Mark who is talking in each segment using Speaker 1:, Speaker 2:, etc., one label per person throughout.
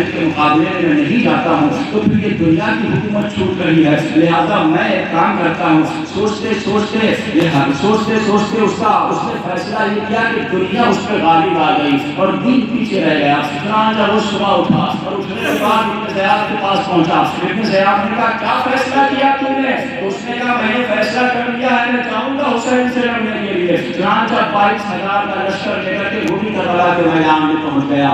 Speaker 1: اکثریت کے مقابلے میں نہیں جاتا ہوں تو پھر یہ دنیا کی حکومت چھوٹ رہی ہے، لہٰذا میں ایک کام کرتا ہوں۔ سوچتے سوچتے اس نے فیصلہ یہ کیا کہ دنیا اس پہ غالب آ گئی اور دین پیچھے رہ گیا۔ چنانچہ وہ صبح اٹھا اور اٹھنے کے بعد ابن زیاد کے پاس پہنچا۔ ابن زیاد نے کہا کیا فیصلہ کیا تم نے؟ اس نے کہا میں نے فیصلہ کر لیا ہے، میں جاؤں گا حسین سے لڑنے کے لیے۔ چنانچہ 22,000 کا لشکر لے کر کے گھوڑی کربلا کے میدان میں پہنچ گیا۔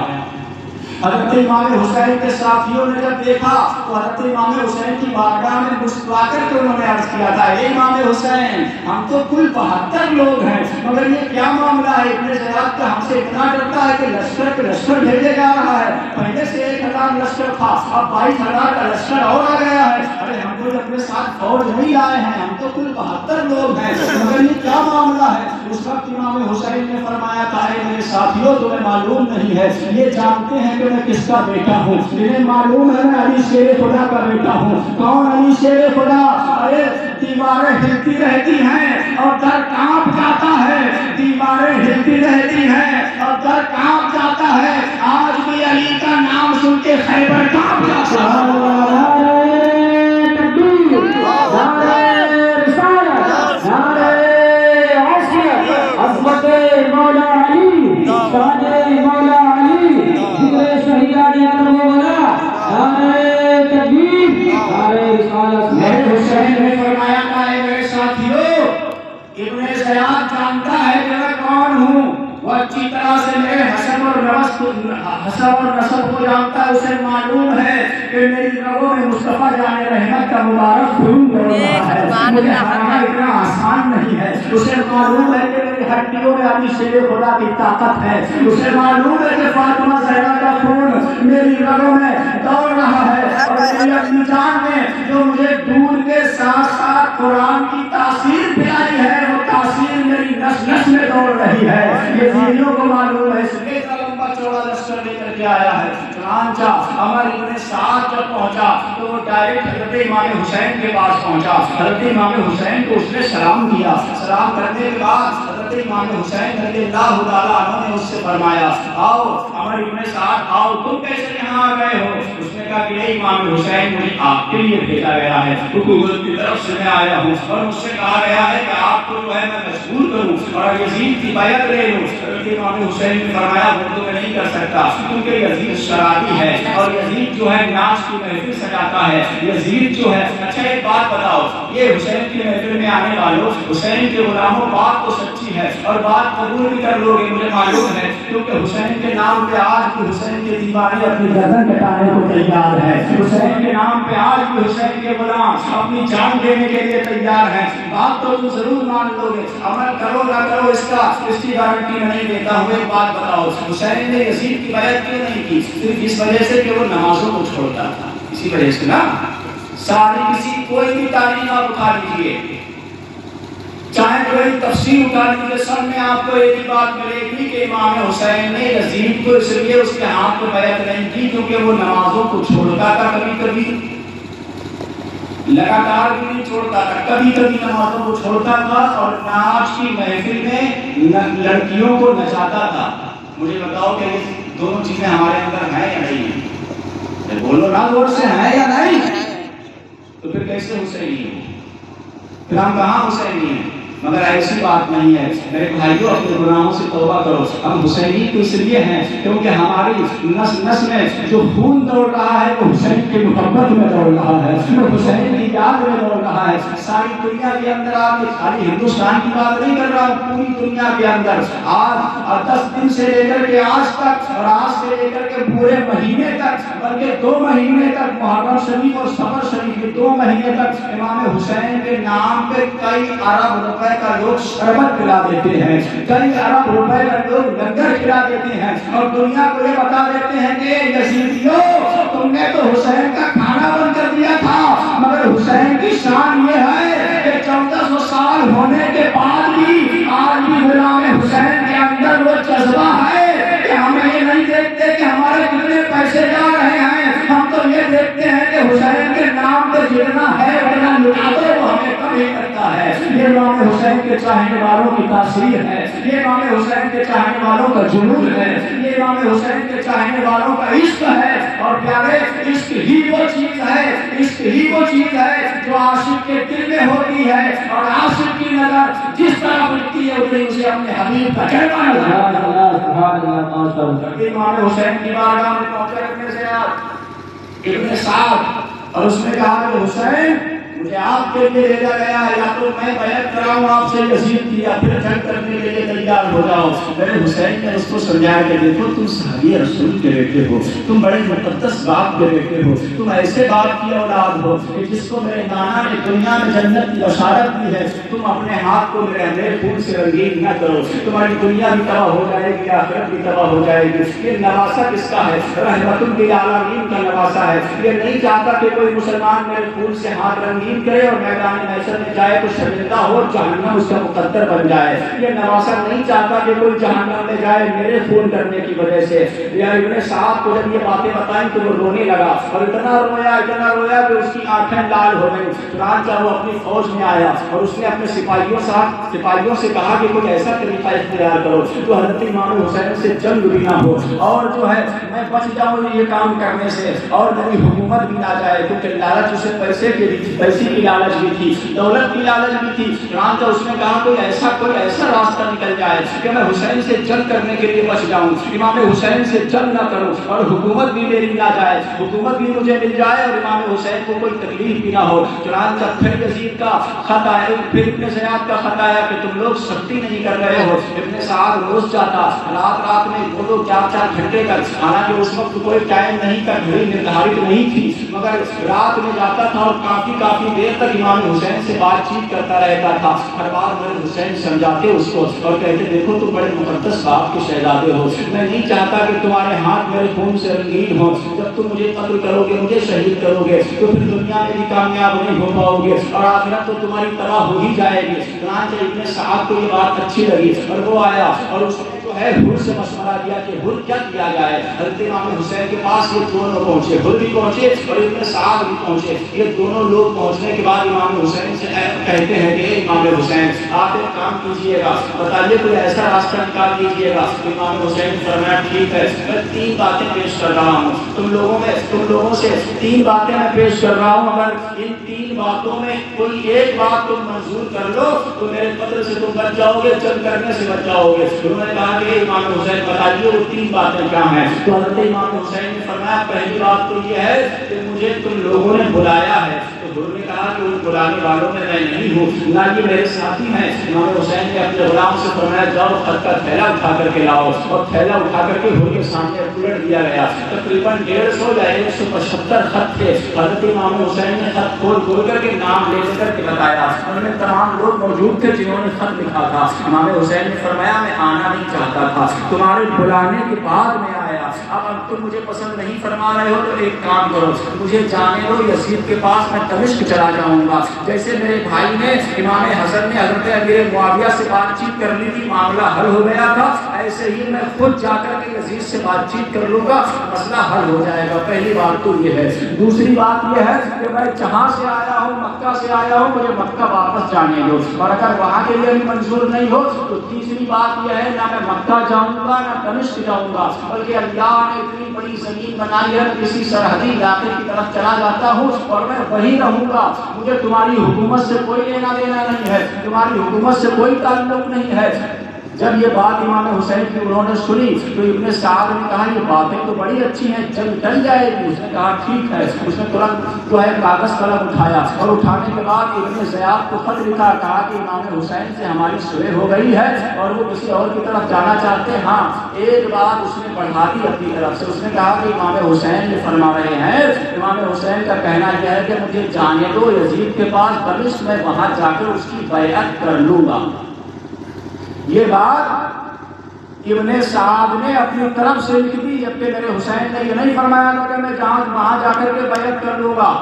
Speaker 1: حضرت امام حسین کے ساتھیوں نے جب دیکھا تو حضرت امام حسین کی بارگاہ میں مسکرا کر کے انہوں نے عرض کیا تھا، اے امام حسین ہم تو کل 72 لوگ ہیں، مگر یہ کیا معاملہ ہے؟ ابن زیاد کا ہم سے اتنا ڈرتا ہے کہ لشکر بھیجے جا رہا ہے، پہلے سے 1,000 لشکر تھا، اب 22,000 کا لشکر اور آ گیا ہے، ارے ہم تو اپنے ساتھ فوج نہیں لائے ہیں، ہم تو کل 72 لوگ ہیں، مگر یہ کیا معاملہ ہے؟ اس وقت امام حسین نے فرمایا تھا، اے میرے ساتھیوں تمہیں معلوم نہیں ہے، یہ جانتے ہیں کہ میں کس کا بیٹا ہوں، انہیں معلوم ہے میں علی شیر خدا کا بیٹا ہوں۔ کون علی شیر خدا؟ ارے دیواریں ہلتی رہتی ہیں اور در کانپ جاتا ہے، دیواریں ہلتی رہتی ہیں اور در کانپ جاتا ہے، آج بھی علی کا نام سن کے خیبر کانپ جاتا ہے۔ ابن زیاد جانتا ہے کہ میں کون ہوں، وہ اچھی طرح سے میرے حسب اور نسب کو جانتا ہے، اسے معلوم ہے کہ میری رگوں میں مصطفیٰ جان رحمت کا مبارک خون دوڑ رہا ہے، مجھے ہرانا اتنا آسان نہیں ہے، اسے معلوم ہے کہ میری ہڈیوں میں علی شیر خدا کی طاقت ہے، اسے معلوم ہے کہ فاطمہ زہرا کا خون میری رگوں میں دوڑ رہا ہے، اور میری اپنی جان میں جو مجھے دودھ کے ساتھ ساتھ قرآن کی تاثیر پلائی ہے، وہ تاثیر میری نس نس میں دوڑ رہی ہے، یہ یزیدیوں کو معلوم ہے، اس لیے اتنا لمبا چوڑا لشکر لے کر کے آیا ہے۔ چنانچہ عمر ابن سعد جب پہنچا تو وہ ڈائریکٹ حضرت امام حسین کے پاس پہنچا، حضرت امام حسین کو اس نے سلام کیا، سلام کرنے کے بعد حضرت امام حسین رضی اللہ تعالیٰ عنہ نے اس سے فرمایا، آؤ عمر ابن سعد آؤ، تم کیسے یہاں آ گئے ہو؟ اس نے کہا کہ اے امام حسین مجھے آپ کے لیے بھیجا گیا ہے، حکومت کی طرف سے میں آیا ہوں اور مجھ سے کہا گیا ہے کہ آپ کو جو ہے میں مجبور کروں اور یزید کی بیعت لے لوں۔ حضرت امام حسین نے فرمایا وہ تو میں نہیں کر سکتا کیونکہ یزید شرابی ہے اور یزید جو ہے ناچ کی محفل سجاتا ہے، یزید جو ہے۔ اچھا ایک بات بتاؤ، یہ حسین کی محفل میں آنے والوں حسین کے غلاموں، بات تو سچی ہے اور بات قبول بھی کر لو گے مجھے معلوم ہے، کیونکہ حسین کے نام پہ آج بھی حسین کے دیوانے اپنی گردن کٹانے کو تیار ہے، حسین کے نام پہ آج بھی حسین کے غلام اپنی جان دینے کے لیے تیار ہیں، بات تو تم ضرور مان لو گے، عمل کرو نہ کرو اس کی گارنٹی میں نہیں دیتا ہوں۔ ایک بات بتاؤ، حسین نے یزید کی بیعت کیوں نہیں کی؟ صرف اس وجہ سے کہ وہ نمازوں کو چھوڑتا تھا، اسی وجہ سے نا۔ ساری کوئی بھی تعلیم آپ اٹھا لیجیے، چاہے کوئی تفسیر اٹھا لیجیے، سب میں آپ کو ایک ہی بات ملے گی کہ امام حسین نے یزید کو اس لیے اس کے ہاتھ کو بیعت نہیں کی کیونکہ وہ نمازوں کو چھوڑتا تھا، کبھی کبھی لگاتار بھی نہیں چھوڑتا تھا، کبھی کبھی نمازوں کو چھوڑتا تھا اور ناچ کی محفل میں لڑکیوں کو نچاتا تھا۔ مجھے بتاؤ کہ یہ دونوں چیزیں ہمارے اندر ہیں یا نہیں ہیں؟ بولو نا زور سے، ہیں یا نہیں؟ تو پھر کیسے حسینی ہو؟ پھر ہم کہاں حسینی ہیں؟ مگر ایسی بات نہیں ہے میرے بھائیوں، اپنے گناہوں سے توبہ کرو۔ ہم حسینی تو اس لیے ہیں کیونکہ ہماری نس میں جو خون دوڑ رہا ہے وہ حسین کی محبت میں دوڑ رہا ہے، وہ حسین کی یاد میں دوڑ رہا ہے۔ ساری دنیا کے اندر، آپ خالی ہندوستان کی بات نہیں کر رہا ہوں، پوری دنیا کے اندر آج 10 دن سے لے کر کے آج تک اور آج سے لے کر کے پورے مہینے تک، بلکہ 2 مہینے تک، محرم شریف اور سفر شریف کے 2 مہینے تک امام حسین کے نام پہ کئی ارب روپے کا لوگ شربت پلا دیتے ہیں، کئی ارب روپے کا لوگ لنگر کھلا دیتے ہیں اور دنیا کو یہ بتا دیتے ہیں کہ یزیدیوں تم نے تو حسین کا کھانا بند کر دیا تھا، مگر حسین کی شان یہ ہے کہ 1400 سال ہونے کے بعد بھی آج بھی غلام حسین کے اندر وہ جذبہ ہے کہ ہم یہ نہیں دیکھتے کہ ہمارے کتنے پیسے جا رہے ہیں، ہم تو یہ دیکھتے ہیں کہ حسین کے نام پہ جتنا ہے اتنا لٹا دو، وہ ہمیں کم ہی کرتا ہے۔ یہ امام حسین کے چاہنے والوں کی تاثیر ہے، یہ امام حسین کے چاہنے والوں کا جنون ہے، یہ امام حسین کے چاہنے والوں کا عشق ہے۔ اور پیارے عشق ہی وہ چیز ہے، عشق ہی وہ چیز ہے جو عاشق کے دل میں ہوتی ہے، اور عاشق کی نظر جس طرف اٹھتی ہے اسے اپنے حبیب کا کہنا ہے۔ امام حسین کی بارگاہ میں پہنچے ابن سعد، اور اس نے کہا کہ حسین مجھے آپ کے لیے بھیجا گیا ہے، یا تو میں بیعت کراؤں آپ سے یزید کی، یا پھر جنگ کرنے کے لیے تیار ہو جاؤ۔ میرے حسین نے اس کو سمجھایا کہ دیکھو تم صحابی رسول کے بیٹے ہو، تم بڑے مقدس باپ کے بیٹے ہو، تم ایسے باپ کی اولاد ہو کہ جس کو میرے نانا نے دنیا میں جنت کی بشارت دی ہے، تم اپنے ہاتھ کو میرے اندھیرے خون سے رنگین نہ کرو، تمہاری دنیا بھی تباہ ہو جائے گی، آخرت بھی تباہ ہو جائے گی۔ یہ نواسہ کس کا ہے؟ رحمت للعالمین کا نواسہ ہے۔ یہ نہیں چاہتا کہ کوئی مسلمان میرے خون سے ہاتھ رنگین کرے اور میدان محشر میں جائے تو شرمندہ ہو، جہنم اس کا مقدر بن جائے۔ یہ نواسہ نہیں چاہتا کہ کوئی جہنم میں جائے میرے خون کرنے کی وجہ سے۔ یا ابن سعد کو جب یہ باتیں بتائیں تو وہ رونے لگا، اور اتنا رویا کہ اس کی آنکھیں لال ہو گئی۔ چنانچہ وہ اپنی فوج میں آیا اور اس نے اپنے سپاہیوں سے کہا کہ کوئی ایسا طریقہ اختیار کرو تو حضرت امام حسین سے جنگ بھی نہ ہو، اور جو ہے میں بچ جاؤں یہ کام کرنے سے، اور میری حکومت بھی نہ جائے، کیونکہ لالچ اسے پیسے کی لالچ بھی تھی، دولت کی لالچ بھی تھی۔ چنانچہ اس نے کہا کوئی ایسا راستہ نکل جائے کہ میں حسین سے جنگ کرنے کے لیے بچ جاؤں، امام حسین سے جنگ نہ کروں، اور حکومت بھی میری نہ جائے، حکومت بھی مجھے مل جائے، اور امام حسین کو کوئی تکلیف بھی نہ ہو۔ چنانچہ پھر یزید کا خط آیا، پھر ابن زیاد کا خط آیا کہ تم لوگ سختی نہیں کر رہے ہو۔ ابن سعد روز جاتا، رات میں 2-4 گھنٹے تک، حالانکہ اس وقت کوئی ٹائم نہیں تھا، گھڑی نردھارت نہیں تھی، مگر رات میں جاتا تھا اور کافی دیر تک امام حسین سے بات چیت کرتا رہتا تھا۔ ہر بار میرے حسین سمجھاتے اس کو اور کہتے دیکھو تم بڑے مقدس باپ کے شہزادے ہو، میں نہیں چاہتا کہ تمہارے ہاتھ میرے خون سے رنگین ہو، جب تم مجھے قتل کرو گے، مجھے شہید کرو گے تو پھر دنیا میں بھی کامیاب نہیں ہو پاؤ گے، اور آخرت تو تمہاری تباہ ہو ہی جائے گی۔ چنانچہ ابن سعد کو یہ بات اچھی لگی اور وہ آیا اور اس نے جو ہے حر سے مشورہ دیا کہ حر کیا کیا جائے۔ حضرت امام حسین کے پاس یہ دونوں پہنچے، حر بھی پہنچے اور ابن سعد بھی پہنچے۔ یہ دونوں لوگ پہنچنے کے بعد امام حسین سے کہتے ہیں کہ امام حسین آپ ایک کام کیجئے گا، بتائیے کوئی ایسا راستہ نکال دیجئے گا۔ امام حسین نے فرمایا ٹھیک ہے، میں 3 باتیں پیش کر رہا ہوں، تم لوگوں سے 3 باتیں میں پیش کر رہا ہوں، اگر ان 3 باتوں میں کوئی ایک بات تم منظور کر لو تو میرے قتل سے تم بچ جاؤ گے، جنگ کرنے سے بچ جاؤ گے۔ انہوں نے کہا کہ امام حسین بتائیے وہ 3 باتیں کیا ہیں؟ تو حضرت امام حسین نے فرمایا پہلی بات تو یہ ہے کہ مجھے تم لوگوں نے بلایا ہے۔ تو حر نے کہا کہ ان بلانے والوں میں میں نہیں ہوں، نہ یہ میرے ساتھی ہیں۔ امام حسین نے اپنے غلام سے فرمایا جاؤ خط کا تھیلا اٹھا کر کے لاؤ، اور تھیلا اٹھا کر کے حر کے سامنے الٹ دیا گیا۔ تقریباً 150 یا 175 خط تھے۔ حضرت امام حسین نے خط کھول کر کے نام لے کر کے بتایا، ان میں تمام لوگ موجود تھے جنہوں نے خط لکھا تھا۔ امام حسین نے فرمایا میں آنا نہیں چاہتا تھا، تمہارے بلانے کے بعد میں آیا، اب تم مجھے پسند نہیں فرما رہے ہو تو ایک کام کرو، مجھے جانے دو یزید کے پاس، میں دمشق چلا جاؤں گا۔ جیسے میرے بھائی نے امام حسن نے حضرت امیر معاویہ سے بات چیت کر لی تھی، معاملہ حل ہو گیا تھا، ایسے ہی میں خود جا کر کے یزید سے بات چیت کر لوں گا، مسئلہ حل ہو جائے گا۔ پہلی بات تو یہ ہے۔ دوسری بات یہ ہے کہ میں جہاں سے آیا ہوں، مکہ سے آیا ہوں، مجھے مکہ واپس جانے دو، اور اگر وہاں کے لیے بھی منظور نہیں ہو تو تیسری بات یہ ہے نہ میں مکہ جاؤں گا نہ دمشق جاؤں گا، بلکہ اللہ نے اتنی بڑی زمین بنائی ہے، کسی سرحدی علاقے کی طرف چلا جاتا ہوں اور میں وہیں رہوں گا، مجھے تمہاری حکومت سے کوئی لینا دینا نہیں ہے، تمہاری حکومت سے کوئی تعلق نہیں ہے۔ جب یہ بات امام حسین کی انہوں نے سنی تو ابن سعد نے کہا یہ باتیں تو بڑی اچھی ہیں، جنگ ٹل جائے گی۔ اس نے کہا ٹھیک ہے۔ اس نے ترنت جو ہے کاغذ قلم اٹھایا اور اٹھانے کے بعد ابن زیاد کو خط لکھا، کہا کہ امام حسین سے ہماری صلح ہو گئی ہے اور وہ کسی اور کی طرف جانا چاہتے ہیں۔ ہاں ایک بات اس نے بڑھا دی اپنی طرف سے، اس نے کہا کہ امام حسین یہ فرما رہے ہیں، امام حسین کا کہنا یہ ہے کہ مجھے جانے دو یزید کے پاس دمشق، میں وہاں جا کر اس کی بیعت کر لوں گا۔ یہ بات ابن سعد نے اپنی طرف سے لکھ دی، جبکہ میرے حسین نے یہ نہیں فرمایا تھا کہ میں وہاں جا کر کے بیعت کر لوں گا۔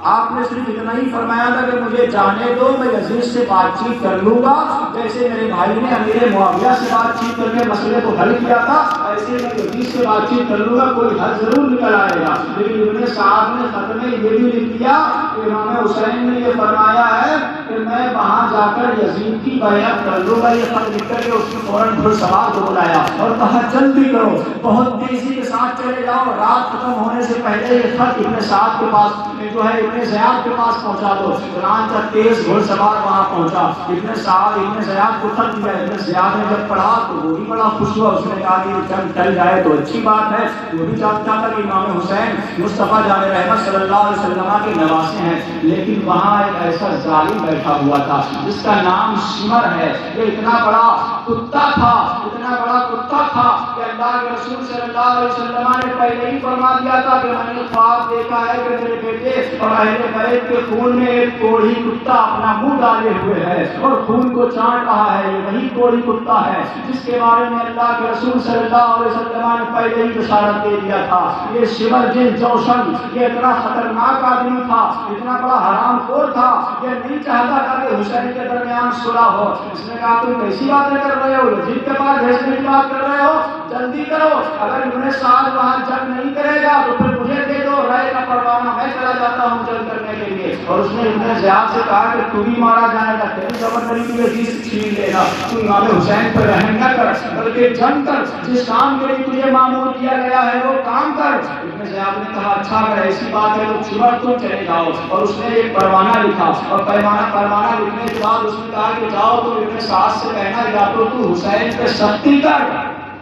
Speaker 1: آپ نے صرف اتنا ہی فرمایا تھا کہ مجھے جانے دو، میں یزید سے بات چیت کر لوں گا، جیسے میرے بھائی نے امیر معاویہ سے بات چیت کر کے مسئلے کو حل کیا تھا، ایسے میں یزید سے بات چیت کر لوں گا، کوئی حل ضرور نکل آئے گا۔ لیکن ابن سعد نے خط میں یہ بھی لکھ دیا کہ امام حسین نے یہ فرمایا ہے کہ کہ میں وہاں جا کر یزید کی بیعت کر لوں گا. یہ خط لکھ کر کے اس نے فوراً گھڑسوار کو بلایا اور کہا جلدی کرو, بہت تیزی کے ساتھ چلے جاؤ, رات ختم ہونے سے پہلے یہ خط ابن سعد کے پاس جو ہے ابن زیاد کے پاس پہنچا دو. چنانچہ تیز گھڑسوار وہاں پہنچا, ابن زیاد کو خط دیا. ابن زیاد نے جب پڑھا تو وہ بھی بڑا خوش ہوا. اس نے کہا کہ جنگ ٹل جائے تو اچھی بات ہے. وہ بھی جانتا تھا کہ امام حسین مصطفیٰ جان رحمت صلی اللہ علیہ وسلم کے نواسے ہیں, لیکن وہاں ایک ایسا ظالم بیٹھا ہوا تھا جس کا نام شمر ہے. یہ اتنا بڑا کتا تھا, اتنا بڑا کتا تھا کہ اللہ کے رسول صلی اللہ علیہ وسلم نے پہلے ہی فرما دیا تھا کہ میں نے خواب دیکھا ہے کہ میرے بیٹے اور اہل بیت کے خون میں ایک کوڑھی کتا اپنا منہ ڈالے ہوئے ہے اور خون کو چاٹ رہا ہے. یہ وہی کوڑھی کتا ہے جس کے بارے میں اللہ کے رسول صلی اللہ علیہ وسلم نے پہلے ہی بشارت دے دیا تھا. یہ شمر جن جوشن یہ اتنا خطرناک آدمی تھا, اتنا بڑا حرام خور تھا, یہ نہیں چاہتا تھا کہ حسین کے درمیان صلح ہو. اس نے کہا تم کیسی باتیں کر رہے ہو, جن کے پاس بھیجنے کی بات کر رہے ہو, جلدی کرو. اگر انہیں ساتھ وہاں جنگ نہیں کرے گا تو پھر مجھے دے دو, رائے کا پروانہ میں چلا جاتا ہوں جنگ کرنے کے لیے. اور اس نے ابن زیاد سے کہا کہ تو بھی مارا جائے گا, تیری زبردستی کی عزیز چھین لے گا. تو امام حسین پر رحم نہ کر بلکہ جنگ کر, جس کام کے لیے تجھے معمور کیا گیا ہے وہ کام کر. ابن زیاد نے کہا اچھا اگر ایسی بات ہے تو شمر تم چلے جاؤ. اور اس نے ایک پروانہ لکھا اور پروانہ لکھنے کے بعد اس نے کہا کہ جاؤ تو ابن سعد سے کہنا یا تو حسین پہ سختی کر,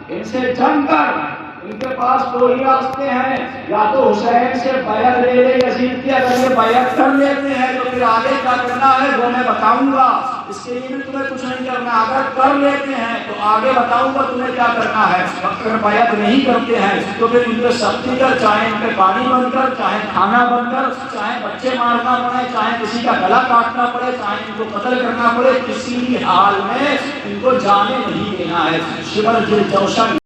Speaker 1: ان سے جنگ کر, ان کے پاس دو ہی راستے ہیں, یا تو حسین سے بیعت لے لے یزید کی. اگر یہ بیعت کر لیتے ہیں تو پھر آگے کیا کرنا ہے وہ میں بتاؤں گا, اس کے لیے بھی تمہیں کچھ نہیں کرنا. اگر کر لیتے ہیں تو آگے بتاؤں گا تمہیں کیا کرنا ہے. اگر بیعت نہیں کرتے ہیں تو پھر ان پہ سختی کر, چاہے ان پہ پانی بند کر, چاہے کھانا بند کر, چاہے بچے مارنا پڑے, چاہے کسی کا گلا کاٹنا پڑے, چاہے ان کو قتل کرنا پڑے, کسی بھی حال میں ان کو جانے نہیں دینا ہے. شمر جوشن